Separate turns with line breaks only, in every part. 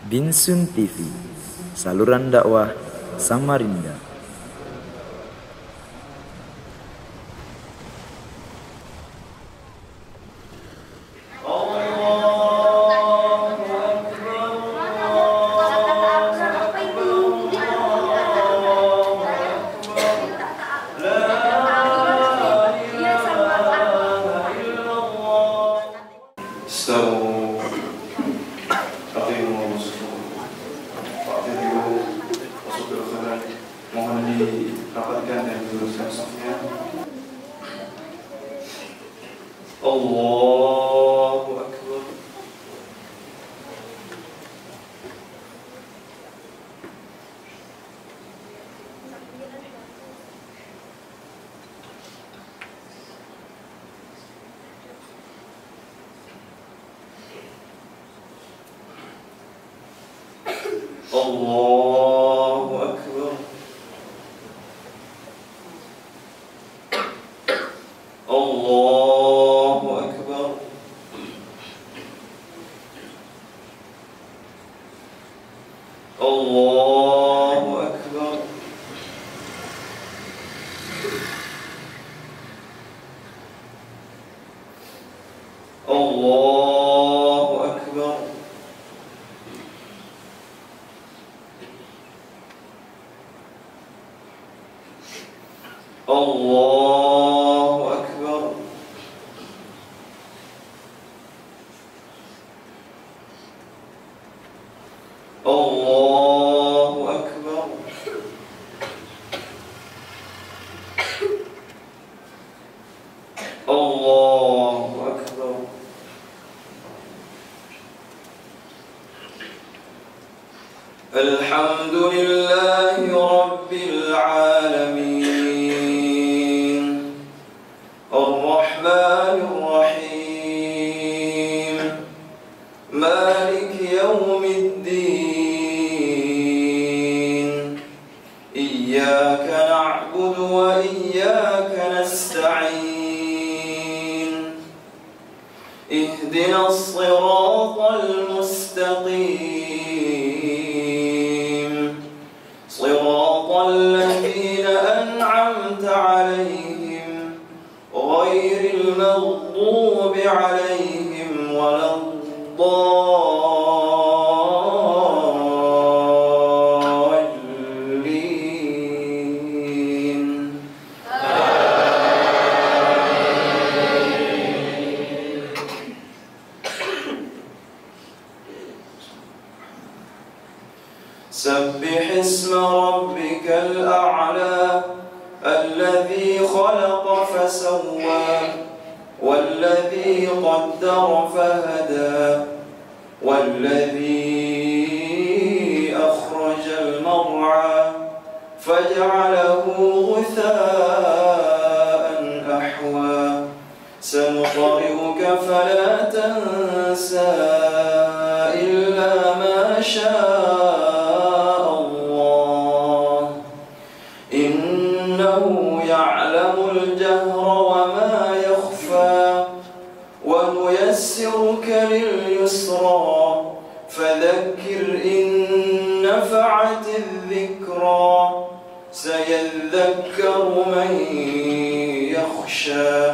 Binsun TV, saluran dakwah Samarinda.
Mohon dirapatkan dan diluruskan safnya. Allahu Akbar. Allahu Akbar. Allahu Akbar. Allahu Akbar. Allahu Akbar. Allahu Akbar. Allahu Akbar. Allahu Akbar. Alhamdulillahi Rabbil Alamin, Ar-Rahmanir Rahim, Maliki Yawmiddin, Iyyaka na'budu wa iyyaka nasta'in, Ihdinas siratal mustaqim, صراط الذين أنعمت عليهم غير المغضوب عليهم ولا الضالين. سبح اسم ربك الأعلى الذي خلق فسوى والذي قدر فهدى والذي أخرج المرعى فجعله غثاء أحوى سنقرئك فلا تنسى إلا ما شاء الله إنه يعلم الجهر وما يخفى ونيسرك لليسرى فذكر إن نفعت الذكرى سيذكر من يخشى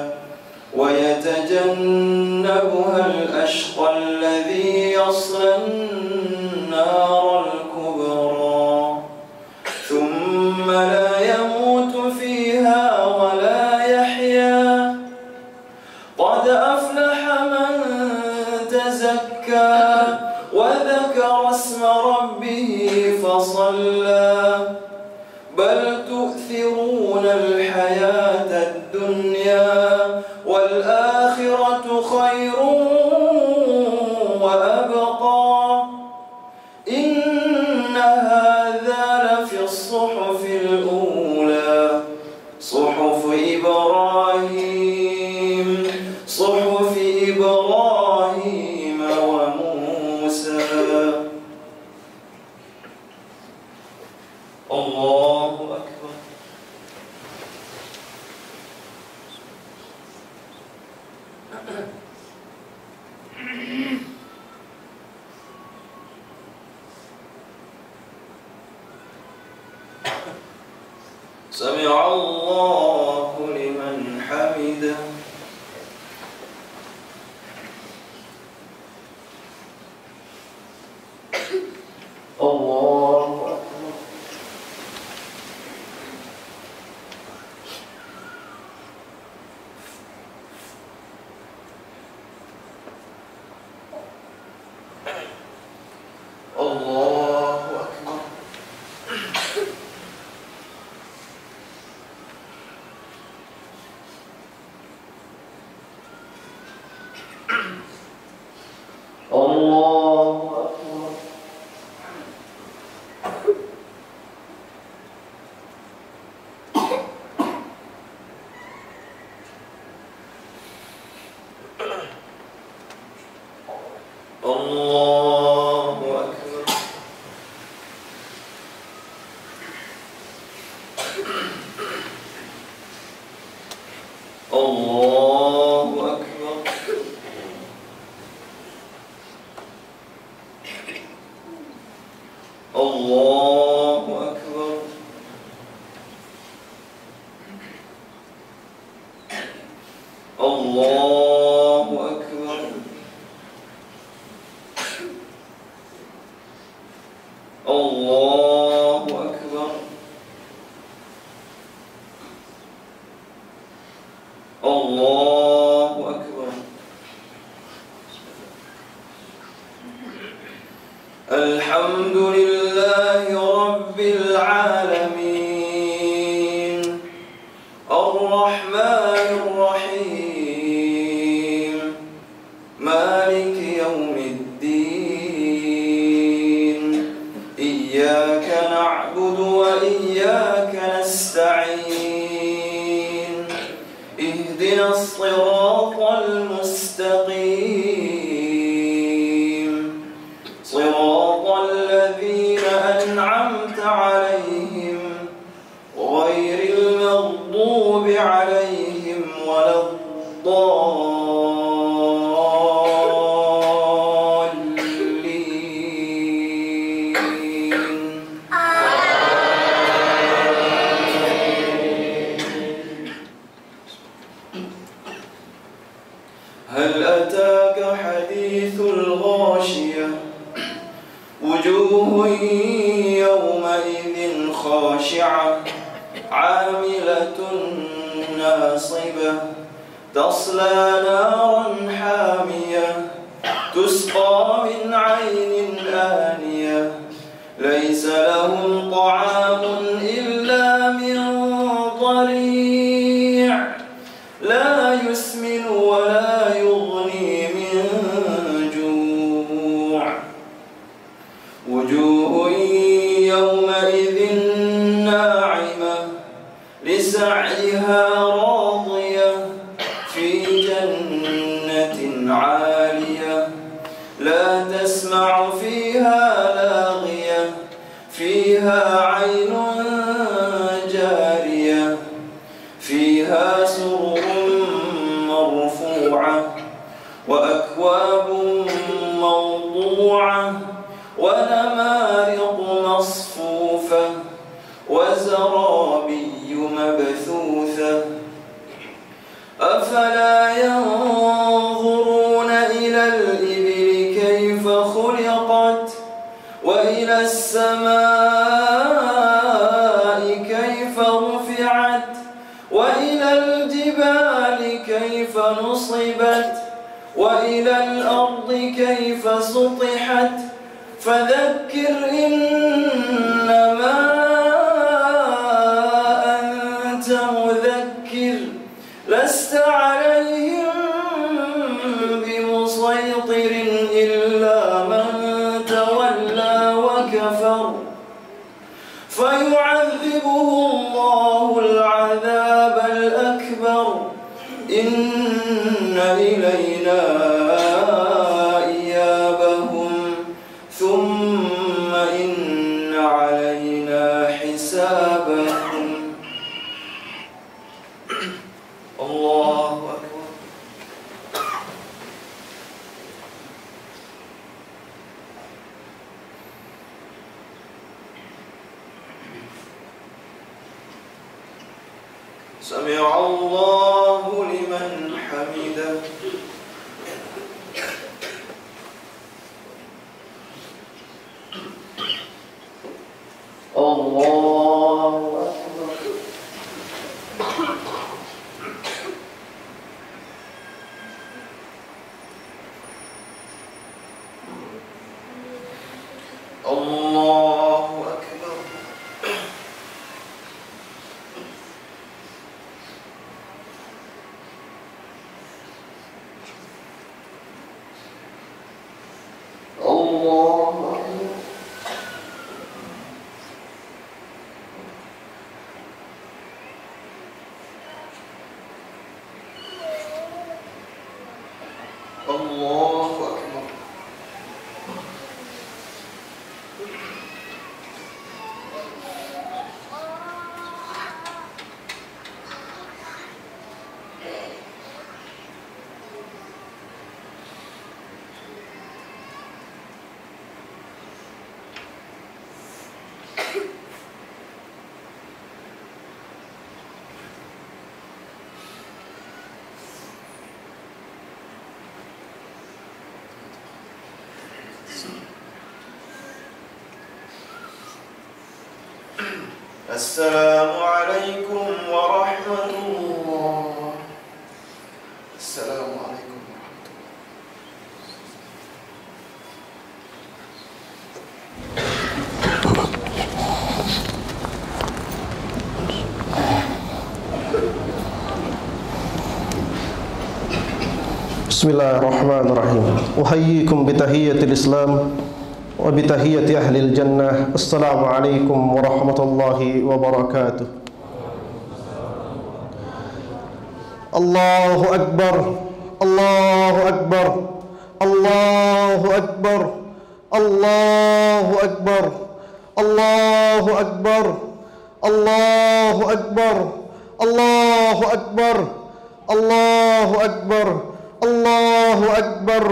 ويتجنبها الأشقى الذي يصلى النار الكبرى ثم لا يموت فيها ولا يحيا قد أفلح من تزكى وذكر اسم ربه فصلى بل تؤثرون الحياة الدنيا والآخرة خير وأبقى إن هذا لفي الصحف الأولى صحف إبراهيم وموسى. الله أكبر. سمع الله لمن حمده. الله أكبر. الله أكبر. الله أكبر. الله أكبر. الله أكبر. الله أكبر. الله أكبر. الله أكبر. الله أكبر. الحمد لله رب العالمين الرحمن الرحيم مالك يوم الدين إياك نعبد وإياك نستعين اهدنا الصراط المستقيم صراط الذين أنعمت عليهم غير المغضوب عليهم ولا الضالين. هل أتاك حديث الغاشية وجوه يومئذ خاشعة عاملة ناصبة تصلى نارا حامية تسقى من عين آنية ليس لهم طعام إلا من ضريع لا يسمن ولا يغني من جوع وجوه يومئذ ناعمة لسعيها راضية في جنة عالية لا تسمع فيها لاغية فيها عين جارية فيها سرر مرفوعة وأكواب موضوعة ونمارق مصفوفة وزرابي مبثوثة أفلا ينظرون إلى الإبل كيف خلقت وإلى السماء كيف رفعت وإلى الجبال كيف نصبت وإلى الأرض كيف سطحت فذكر إنما أنت مذكر لست عليهم بمسيطر إلا من تولى وكفر فيعذبه الله العذاب الأكبر إن إلينا إيابهم ثم إن علينا حسابهم. الله أكبر. سمع الله لمن حمده. الله أكبر. الله أكبر. الله أكبر. الله أكبر. السلام عليكم ورحمة الله. السلام عليكم ورحمة الله.
بسم الله الرحمن الرحيم. أحييكم بتحية الإسلام وبتحية أهل الجنة. السلام عليكم ورحمة الله وبركاته. الله أكبر، الله أكبر، الله أكبر، الله أكبر، الله أكبر، الله أكبر، الله أكبر، الله أكبر، الله أكبر،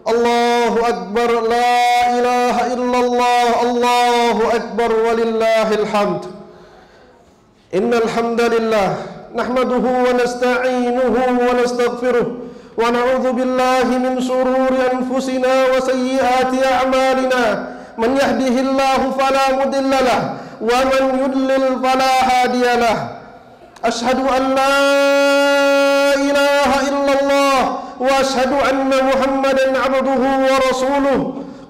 الله أكبر، لا إله إلا الله، الله أكبر ولله الحمد. إن الحمد لله نحمده ونستعينه ونستغفره ونعوذ بالله من شرور أنفسنا وسيئات أعمالنا. من يهده الله فلا مضل له ومن يضلل فلا هادي له. أشهد أن لا إله إلا الله وأشهد أن محمدا عبده ورسوله.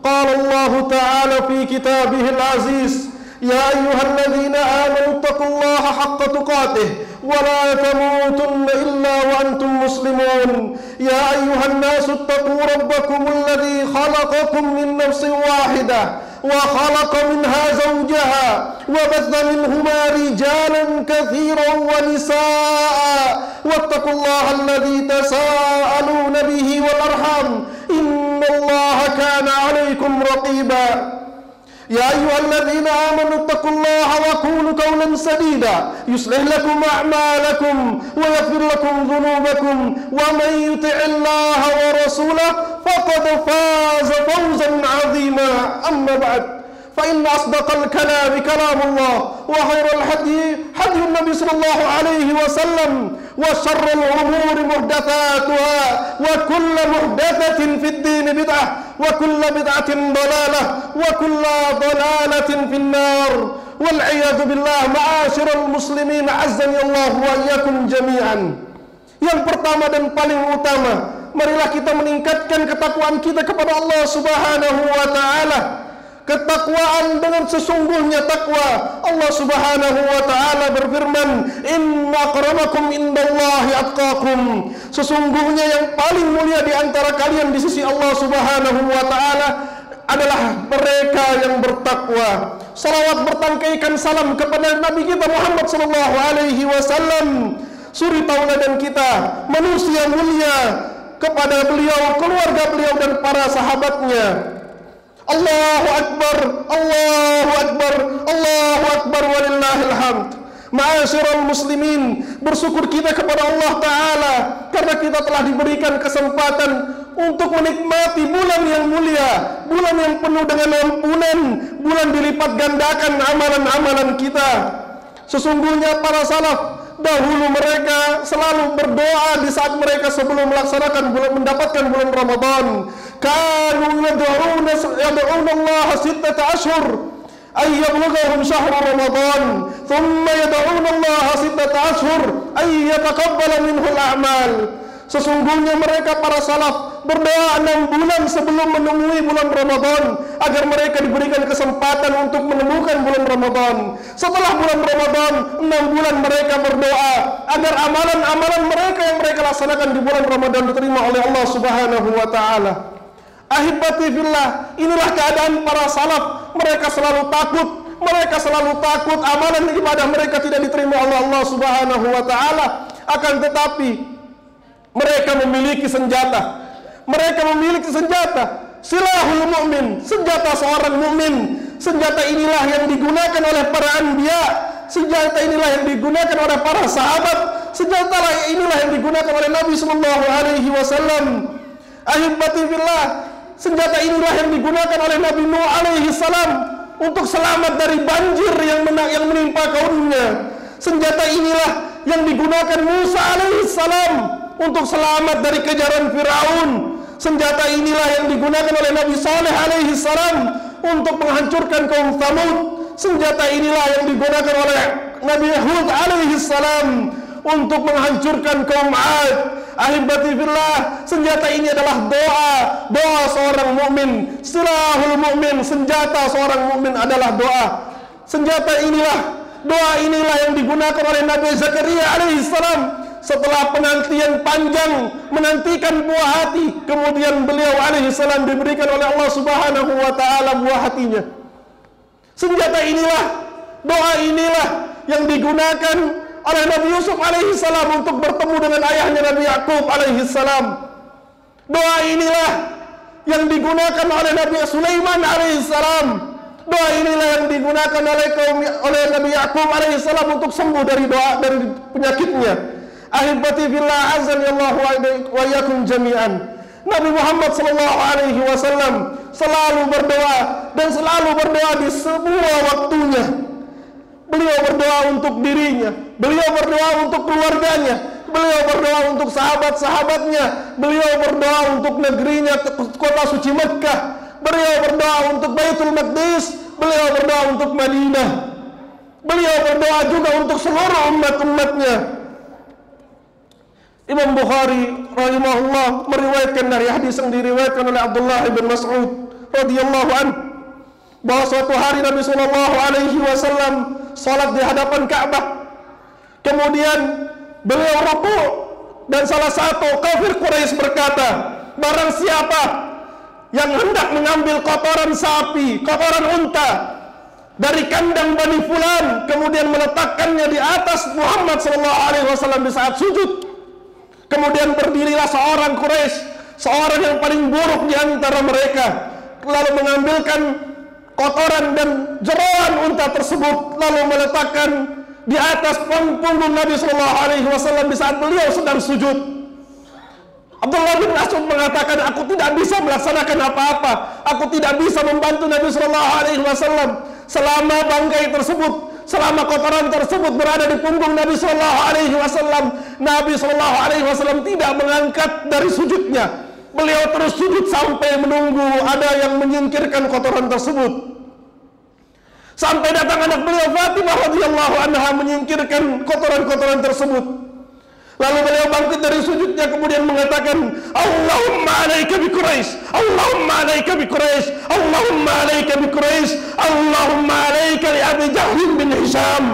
قال الله تعالى في كتابه العزيز: يا أيها الذين آمنوا اتقوا الله حق تقاته ولا تموتن إلا وأنتم مسلمون. يا أيها الناس اتقوا ربكم الذي خلقكم من نفس واحدة وخلق منها زوجها وبث منهما رجالا كثيرا ونساء واتقوا الله الذي تساءلون به والأرحام إن الله كان عليكم رقيبا. يا أيها الذين آمنوا اتقوا الله وقولوا قولا سديدا يصلح لكم أعمالكم ويغفر لكم ذنوبكم ومن يطع الله ورسوله فقد فاز فوزا عظيما. أما بعد، فإن أصدق الكلام كلام الله وخير الهدي هدي النبي صلى الله عليه وسلم وشر الأمور محدثاتها وكل محدثة في الدين بدعة وكل بدعة ضلالة وكل ضلالة في النار والعياذ بالله. Ma'asyiral muslimin azani Allah wa iyyakum jami'an. Yang pertama dan paling utama, marilah kita meningkatkan ketakwaan kita kepada Allah Subhanahu wa taala. Ketakwaan dengan sesungguhnya takwa. Allah Subhanahu wa taala berfirman, "Inna akramakum indallahi atqakum." Sesungguhnya yang paling mulia di antara kalian di sisi Allah Subhanahu wa taala adalah mereka yang bertakwa. Salawat bertangkaikan salam kepada Nabi kita Muhammad sallallahu alaihi wasallam, suri tauladan kita, manusia mulia, kepada beliau, keluarga beliau dan para sahabatnya. Allahu Akbar, Allahu Akbar, Allahu Akbar walillahil hamd. Ma'asyiral muslimin, bersyukur kita kepada Allah Ta'ala karena kita telah diberikan kesempatan untuk menikmati bulan yang mulia, bulan yang penuh dengan ampunan, bulan dilipat gandakan amalan-amalan kita. Sesungguhnya para salaf dahulu mereka selalu berdoa di saat mereka sebelum mendapatkan bulan Ramadan. Kanu yad'una Allah sittata ashhur ay yablughahum syahr Ramadan, thumma yad'una Allah sittata ashhur ay yataqabbala minhu al-a'mal. Sesungguhnya mereka para salaf berdoa 6 bulan sebelum menemui bulan Ramadan agar mereka diberikan kesempatan untuk menemukan bulan Ramadan. Setelah bulan Ramadan 6 bulan mereka berdoa agar amalan-amalan mereka yang mereka laksanakan di bulan Ramadan diterima oleh Allah Subhanahu wa taala. Ahibati fillah, inilah keadaan para salaf. Mereka selalu takut amalan ibadah mereka tidak diterima oleh Allah Subhanahu wa taala. Akan tetapi mereka memiliki senjata. Silahul mu'min, senjata seorang mukmin. Senjata inilah yang digunakan oleh para anbiya. Senjata inilah yang digunakan oleh para sahabat. Senjata inilah yang digunakan oleh Nabi sallallahu alaihi wasallam. Ahibati fillah, senjata inilah yang digunakan oleh Nabi Nuh alaihi salam untuk selamat dari banjir yang menimpa kaumnya. Senjata inilah yang digunakan Musa alaihi salam untuk selamat dari kejaran Firaun. Senjata inilah yang digunakan oleh Nabi Saleh alaihi salam untuk menghancurkan kaum Tsamud. Senjata inilah yang digunakan oleh Nabi Hud alaihi salam untuk menghancurkan kaum Ad. Ahibati fillah, senjata ini adalah doa seorang mukmin. Silahul mukmin, senjata seorang mukmin adalah doa. Doa inilah yang digunakan oleh Nabi Zakaria alaihi salam setelah penantian panjang, menantikan buah hati, kemudian beliau alaihi salam diberikan oleh Allah Subhanahu wa taala buah hatinya. Senjata inilah, doa inilah yang digunakan oleh Nabi Yusuf alaihi salam untuk bertemu dengan ayahnya Nabi Yakub alaihi salam. Doa inilah yang digunakan oleh Nabi Sulaiman alaihi salam. Doa inilah yang digunakan oleh Nabi Yakub alaihi salam untuk sembuh dari penyakitnya. Ahibati fillah, azanillahu wa iyyakum jami'an. Nabi Muhammad sallallahu alaihi wasallam selalu berdoa dan selalu berdoa di semua waktunya. Beliau berdoa untuk dirinya, beliau berdoa untuk keluarganya, beliau berdoa untuk sahabat-sahabatnya, beliau berdoa untuk negerinya, kota suci Mekkah, beliau berdoa untuk Baitul Maqdis, beliau berdoa untuk Madinah, beliau berdoa juga untuk seluruh umat-umatnya. Imam Bukhari rahimahullah meriwayatkan dari hadis yang diriwayatkan oleh Abdullah bin Mas'ud radhiyallahu anhu bahwa suatu hari Nabi sallallahu alaihi wasallam salat di hadapan Ka'bah. Kemudian beliau rukuk dan salah satu kafir Quraisy berkata, barang siapa yang hendak mengambil kotoran sapi, kotoran unta dari kandang Bani Fulan kemudian meletakkannya di atas Muhammad sallallahu alaihi wasallam di saat sujud, kemudian berdirilah seorang Quraisy, seorang yang paling buruk di antara mereka, lalu mengambilkan kotoran dan jeroan unta tersebut lalu meletakkan di atas punggung Nabi sallallahu alaihi wasallam di saat beliau sedang sujud. Abdullah bin Mas'ud mengatakan, aku tidak bisa melaksanakan apa-apa, aku tidak bisa membantu Nabi sallallahu alaihi wasallam selama bangkai tersebut, selama kotoran tersebut berada di punggung Nabi sallallahu alaihi wasallam. Nabi sallallahu alaihi wasallam tidak mengangkat dari sujudnya. Beliau terus sujud sampai menunggu ada yang menyingkirkan kotoran tersebut. Sampai datang anak beliau Fatimah radhiyallahu anha menyingkirkan kotoran-kotoran tersebut. Lalu beliau bangkit dari sujudnya kemudian mengatakan, Allahumma alaika bi Quraisy, Allahumma alaika bi Quraisy, Allahumma alaika bi Quraisy, Allahumma alaika li Abi Jahl bin Hisham,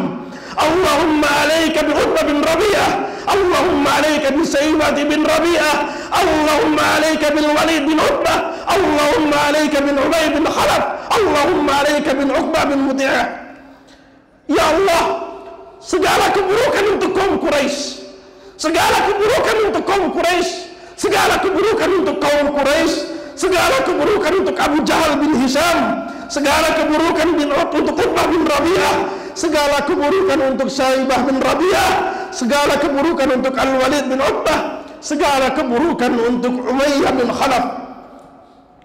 Allahumma alaika bi Utbah bin Rabi'ah, Allahumma alaika bi Sayyibah bin Rabi'ah, Allahumma alaika bil Walid bin Utbah, Allahumma alaika bin Ubay bin Khalaf, Allahumma alaika bin Uqbah bin Muti'ah. Ya Allah, segala keburukan untuk kaum Quraisy, segala keburukan untuk kaum Quraisy, segala keburukan untuk kaum Quraisy, segala keburukan untuk Abu Jahal bin Hisham, segala keburukan untuk Utbah bin Rabi'ah, segala keburukan untuk Saibah bin Rabi'ah, segala keburukan untuk Al-Walid bin Utbah, segala keburukan untuk Umayyah bin Khalaf.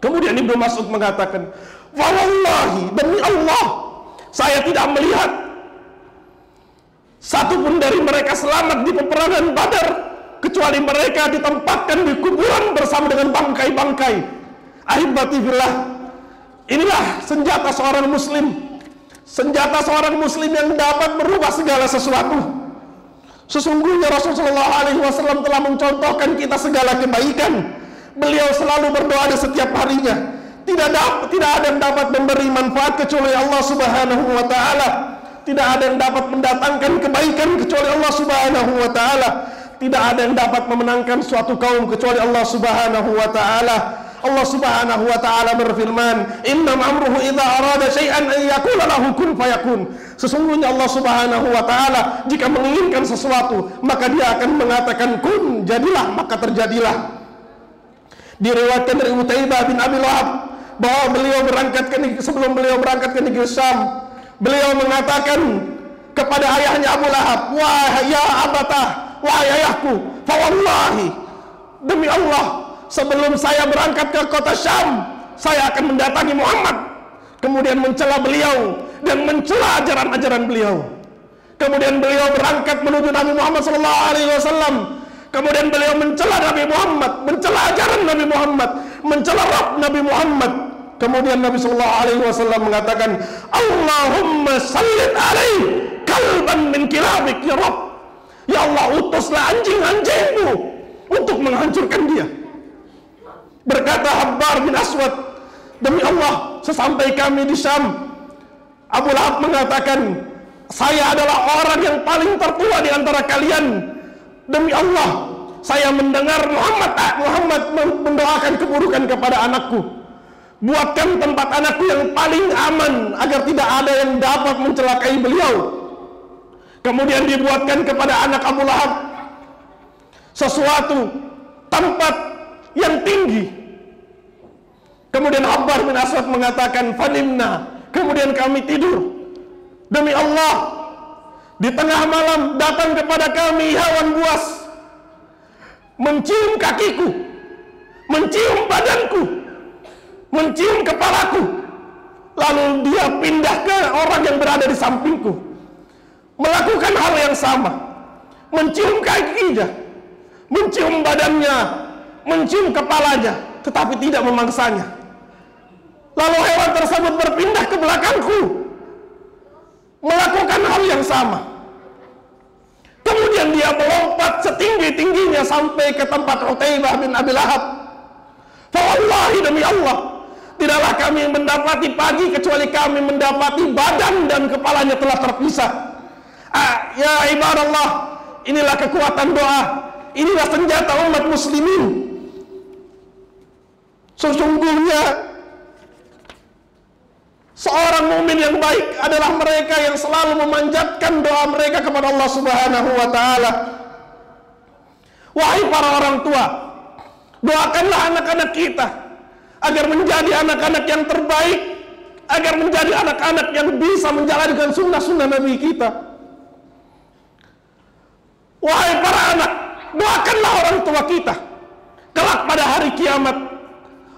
Kemudian Ibnu Mas'ud mengatakan, wallahi, demi Allah, saya tidak melihat Satu pun dari mereka selamat di peperangan Badar, kecuali mereka ditempatkan di kuburan bersama dengan bangkai-bangkai. Ahibati fillah, inilah senjata seorang muslim. Senjata seorang muslim yang dapat merubah segala sesuatu. Sesungguhnya Rasulullah SAW telah mencontohkan kita segala kebaikan. Beliau selalu berdoa di setiap harinya. Tidak ada yang dapat memberi manfaat kecuali Allah Subhanahu wa Ta'ala. Tidak ada yang dapat mendatangkan kebaikan kecuali Allah Subhanahu wa Ta'ala. Tidak ada yang dapat memenangkan suatu kaum kecuali Allah Subhanahu wa Ta'ala. Allah Subhanahu wa Ta'ala berfirman, "Innam amruhu idza arada syai'an an yaqula lahu kun fayakun." Sesungguhnya Allah Subhanahu wa Ta'ala jika menginginkan sesuatu, maka Dia akan mengatakan kun, jadilah, maka terjadilah. Diriwayatkan dari Utaibah bin Abi Wahab bahwa sebelum beliau berangkat ke negeri Syam, beliau mengatakan kepada ayahnya Abu Lahab, "Wahai ya abatah, wahai ayahku, fa wallahi, demi Allah, sebelum saya berangkat ke kota Syam, saya akan mendatangi Muhammad." Kemudian mencela beliau dan mencela ajaran-ajaran beliau. Kemudian beliau berangkat menuju Nabi Muhammad SAW. Kemudian beliau mencela Nabi Muhammad, mencela ajaran Nabi Muhammad, mencela Rabb Nabi Muhammad. Kemudian Nabi SAW mengatakan, "Allahumma sallit alaih kalban min kilabik ya Rabb." Ya Allah, utuslah anjing-anjingmu untuk menghancurkan dia. Berkata Habbar bin Aswad, "Demi Allah, sesampai kami di Syam, Abu Lahab mengatakan, saya adalah orang yang paling tertua di antara kalian. Demi Allah, saya mendengar Muhammad mendoakan keburukan kepada anakku. Buatkan tempat anakku yang paling aman agar tidak ada yang dapat mencelakai beliau." Kemudian dibuatkan kepada anak Abu Lahab sesuatu tempat yang tinggi. Kemudian Habbar bin Aswad mengatakan, "Fanimna." Kemudian kami tidur. Demi Allah, di tengah malam datang kepada kami hewan buas, mencium kakiku, mencium badanku, mencium kepalaku. Lalu dia pindah ke orang yang berada di sampingku, melakukan hal yang sama, mencium kakinya, mencium badannya, mencium kepalanya, tetapi tidak memangsanya. Lalu hewan tersebut berpindah ke belakangku, melakukan hal yang sama. Kemudian dia melompat setinggi-tingginya sampai ke tempat Utaibah bin Abi Lahab. Fa wallahi, demi Allah, tidaklah kami mendapati pagi kecuali kami mendapati badan dan kepalanya telah terpisah. Ya ibadallah, inilah kekuatan doa, inilah senjata umat muslimin. Sesungguhnya seorang mukmin yang baik adalah mereka yang selalu memanjatkan doa mereka kepada Allah Subhanahu wa Ta'ala. Wahai para orang tua, doakanlah anak-anak kita agar menjadi anak-anak yang terbaik, agar menjadi anak-anak yang bisa menjalankan sunnah-sunnah Nabi kita. Wahai para anak, doakanlah orang tua kita. Kelak pada hari kiamat,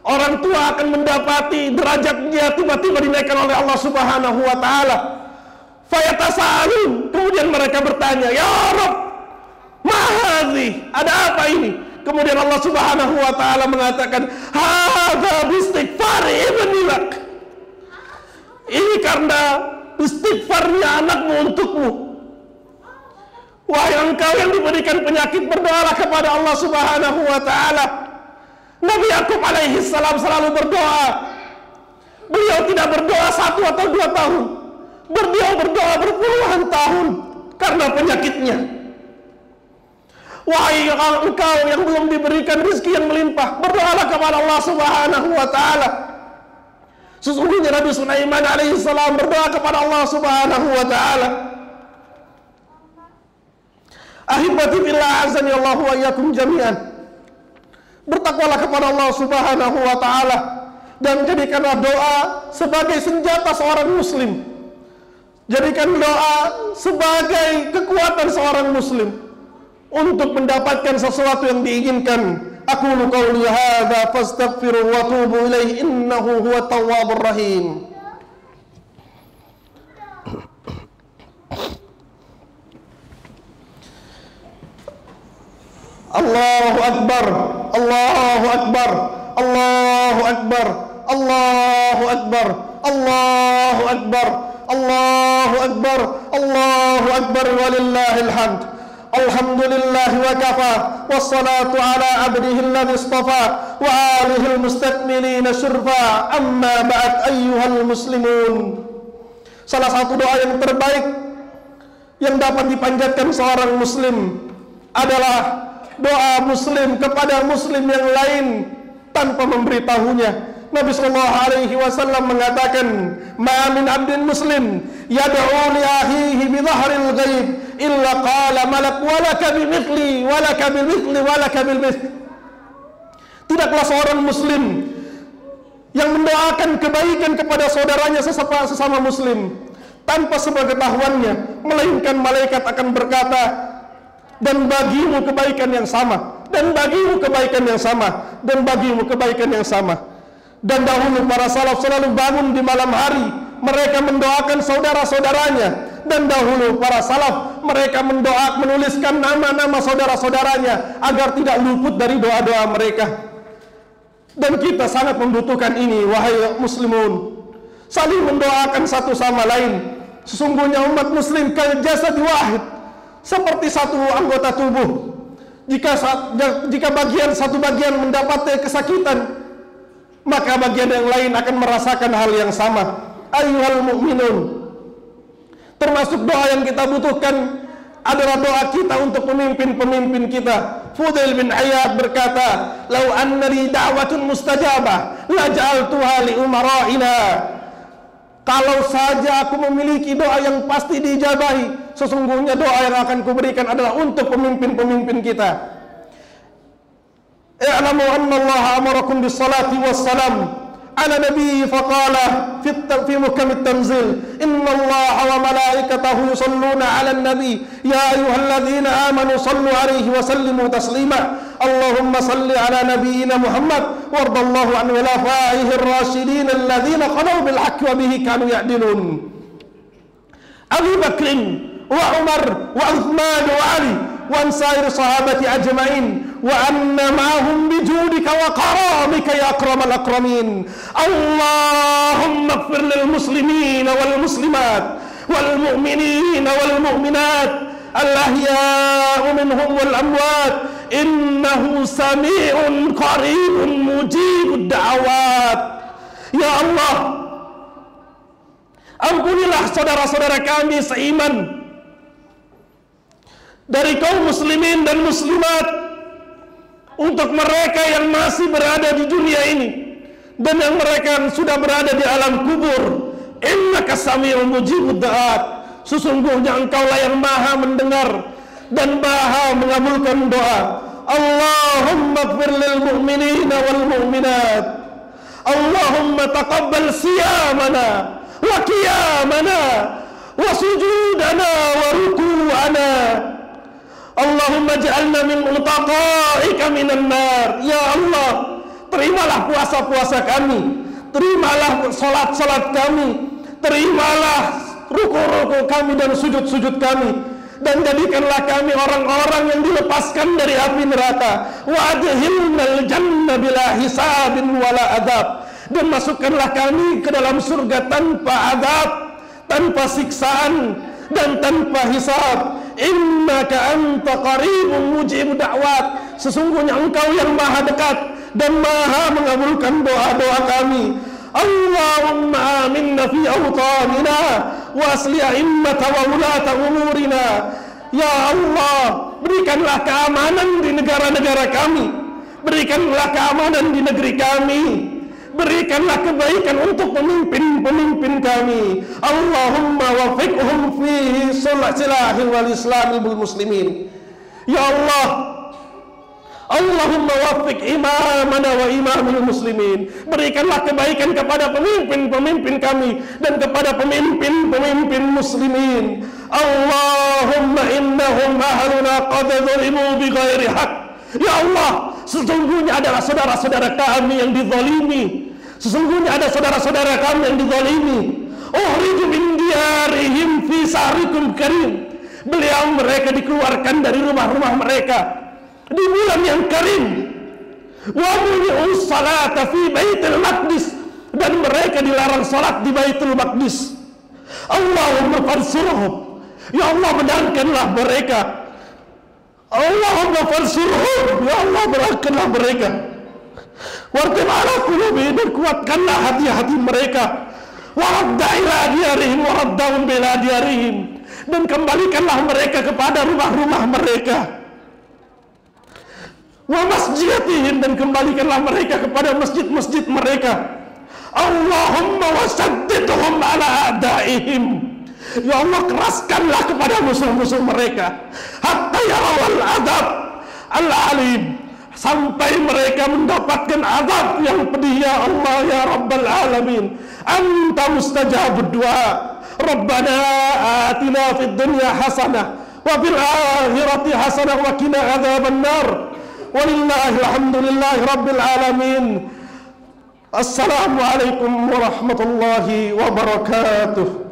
orang tua akan mendapati derajatnya tiba-tiba dinaikkan oleh Allah Subhanahu wa Ta'ala. Fayatasa'alun, kemudian mereka bertanya, "Ya Rabb, ma hadhi?" Ada apa ini? Kemudian Allah Subhanahu wa Ta'ala mengatakan, "Hadza bistighfari ibni lak." Ini karena istighfarnya anakmu untukmu. Wahai engkau yang diberikan penyakit, berdoalah kepada Allah Subhanahu wa Ta'ala. Nabi Yakub alaihi salam selalu berdoa. Beliau tidak berdoa 1 atau 2 tahun. Beliau berdoa berpuluhan tahun karena penyakitnya. Wahai engkau yang belum diberikan rezeki yang melimpah, berdoalah kepada Allah Subhanahu wa Ta'ala. Sesungguhnya Nabi Sulaiman alaihi salam berdoa kepada Allah Subhanahu wa Ta'ala. Ahibati fillah, azani Allah wa iyyakum jami'an. Bertakwalah kepada Allah Subhanahu wa Ta'ala dan jadikanlah doa sebagai senjata seorang muslim. Jadikan doa sebagai kekuatan seorang muslim untuk mendapatkan sesuatu yang diinginkan. Aqulu qawli hadza fastaghfiru wa tubu ilaihi innahu huwat tawwabur rahim. Allahu Akbar, Allahu Akbar, Allahu Akbar, Allahu Akbar, Allahu Akbar, Allahu Akbar, Allahu Akbar, walillahil hamd. Alhamdulillah wa kafa, wassalatu ala abdihi alladhi istafa wa alihi almustakmilina syurfa, amma ba'd ayyuhal muslimun. Salah satu doa yang terbaik yang dapat dipanjatkan seorang muslim adalah doa muslim kepada muslim yang lain tanpa memberitahunya. Nabi sallallahu alaihi wasallam mengatakan, "Ma min 'abdin muslim yad'u li akhihi bi dhahril ghaib illa qala malak walaka bimithli walaka bimithli walaka bimithli." Tidaklah seorang muslim yang mendoakan kebaikan kepada saudaranya sesama muslim tanpa sepengetahuannya, melainkan malaikat akan berkata, "Dan bagimu kebaikan yang sama, dan bagimu kebaikan yang sama, dan bagimu kebaikan yang sama." Dan dahulu para salaf selalu bangun di malam hari, mereka mendoakan saudara-saudaranya. Dan dahulu para salaf mereka menuliskan nama-nama saudara-saudaranya agar tidak luput dari doa-doa mereka. Dan kita sangat membutuhkan ini, wahai muslimun, saling mendoakan satu sama lain. Sesungguhnya umat muslim kal jasad wahid, seperti satu anggota tubuh. Jika satu bagian mendapat kesakitan, maka bagian yang lain akan merasakan hal yang sama. Ayyuhal mu'minun, termasuk doa yang kita butuhkan adalah doa kita untuk pemimpin-pemimpin kita. Fudail bin Iyad berkata, "Lau anna li da'watun mustajabah la ja'altuha li umara'ina." Kalau saja aku memiliki doa yang pasti diijabahi, sesungguhnya doa yang akan kuberikan adalah untuk pemimpin-pemimpin kita. I'lamu anna Allah amarakum bis-salati was-salam ala nabiyyi faqala fi muhkam at-tanzil, inna Allah wa malaikatahu yusalluna 'alan nabiy ya ayyuhalladzina amanu sallu 'alaihi wa sallimu taslima. Allahumma salli 'ala nabiyyina Muhammad wardallahu an khulafaihi ar-rasyidin alladzina qadaw bil haqqi wa bihi kanu ya'dilun. Abu Bakr wa Umar wa Uthman wa Ali wa sair sahabati ajma'in wa anna ma'ahum bijudika wa karamika ya akramal akramin. Allahumma ighfir lil muslimin wal muslimat wal mu'minin wal mu'minat al ahya'u minhum wal amwat innahu sami'un qaribun mujibud da'awat. Ya Allah, ampunilah saudara-saudara kami seiman dari kaum muslimin dan muslimat, untuk mereka yang masih berada di dunia ini dan yang mereka sudah berada di alam kubur. Innaka sami'un mujibud da'at, sesungguhnya engkaulah yang maha mendengar dan maha mengabulkan doa. Allahumma ighfir lil mu'minina wal mu'minat, Allahumma taqabbal siyamana wa qiyamana wa sujudana wa ruku'ana, Allahumma ja'alna min utaqa'ika minan nar. Ya Allah, terimalah puasa-puasa kami, terimalah salat-salat kami, terimalah ruku-ruku kami dan sujud-sujud kami, dan jadikanlah kami orang-orang yang dilepaskan dari api neraka. Wa adkhilnal jannah bila hisabin wala adab, dan masukkanlah kami ke dalam surga tanpa adab, tanpa siksaan dan tanpa hisab. Innaka anta qaribun mujibud da'wat, sesungguhnya engkau yang maha dekat dan maha mengabulkan doa-doa kami. Allahumma aminna fi awtanina wa asli a'immata wa ulata umurina. Ya Allah, berikanlah keamanan di negara-negara kami, berikanlah keamanan di negeri kami, berikanlah kebaikan untuk pemimpin-pemimpin kami. Allahumma wafiqhum fi silahil wal islamil bil muslimin. Ya Allah, Allahumma wafiq imamana wa imamil muslimin, berikanlah kebaikan kepada pemimpin-pemimpin kami dan kepada pemimpin-pemimpin muslimin. Allahumma innahum ahluna qad zulimu bi ghairi haqq. Ya Allah, sesungguhnya adalah saudara-saudara kami yang dizalimi, sesungguhnya ada saudara-saudara kami yang dizalimi. Ukhriju min diyarihim fi sarikum karim, mereka dikeluarkan dari rumah-rumah mereka di bulan yang karim. Wa muni'us salata fi Baitul Maqdis, dan mereka dilarang salat di Baitul Maqdis. Allahumma fansurhum, ya Allah menangkanlah mereka. Allahumma fansurhum, ya Allah menangkanlah mereka. Wartim ala qulubihim, dan kuatkanlah hati-hati mereka. Waradda ila diyarihim, waraddahum bila diyarihim, dan kembalikanlah mereka kepada rumah-rumah mereka. Wa masjidihim, dan kembalikanlah mereka kepada masjid-masjid mereka. Allahumma wasaddidhum ala a'daihim, ya Allah keraskanlah kepada musuh-musuh mereka. Hatta yarawal adab al-alim, sampai mereka mendapatkan azab yang pedih. Ya Allah ya Rabbal Alamin, Anta mustajabud du'a. Rabbana atina fid dunya hasanah wa fil akhirati hasanah wa qina adzaban nar. Walillahi alhamdulillahi rabbil alamin. Assalamualaikum warahmatullahi wabarakatuh.